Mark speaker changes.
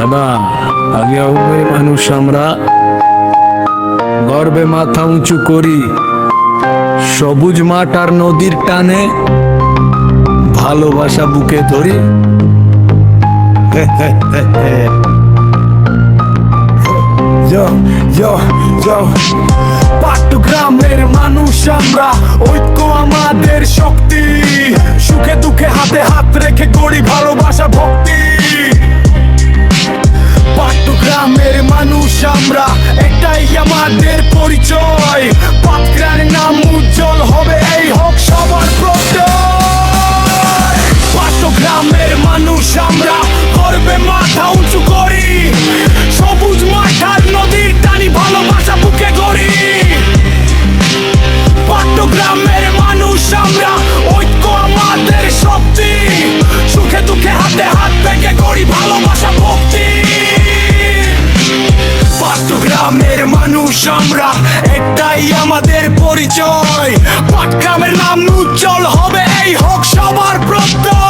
Speaker 1: দাদা, আগে হবে মানুষ আমরা গর্বে মাথা উঁচু করি, সবুজ মাঠ আর নদীর টানে ভালোবাসা বুকে ধরি।
Speaker 2: পাট্টগ্রামের মানুষ আমরা, ঐক্য আমাদের শক্তি, সুখে দুঃখে হাতে হাত রেখে করি ভালোবাসা ভক্তি। পাট্টগ্রামের মানুষ আমরা, এটাই আমাদের পরিচয়। পাটগ্রামের নাম উজ্জ্বল হবে, এই হোক সবার প্রত্যয়। পাট্টগ্রামের মানুষ আমরা, গর্বে মাথা উঁচু করি, সবুজ মাঠ আর নদীর টানি ভালোবাসা বুকে গড়ি। পাট্টগ্রামের মানুষ আমরা, ঐক্য আমাদের শক্তি, সুখে দুঃখে হাতে হাত থেকে করি ভালোবাসা ভক্তি। পাট্টগ্রামের মানুষ আমরা, এটাই আমাদের পরিচয়। পাটগ্রামের নাম উজ্জ্বল হবে, এই হোক সবার প্রত্যয়।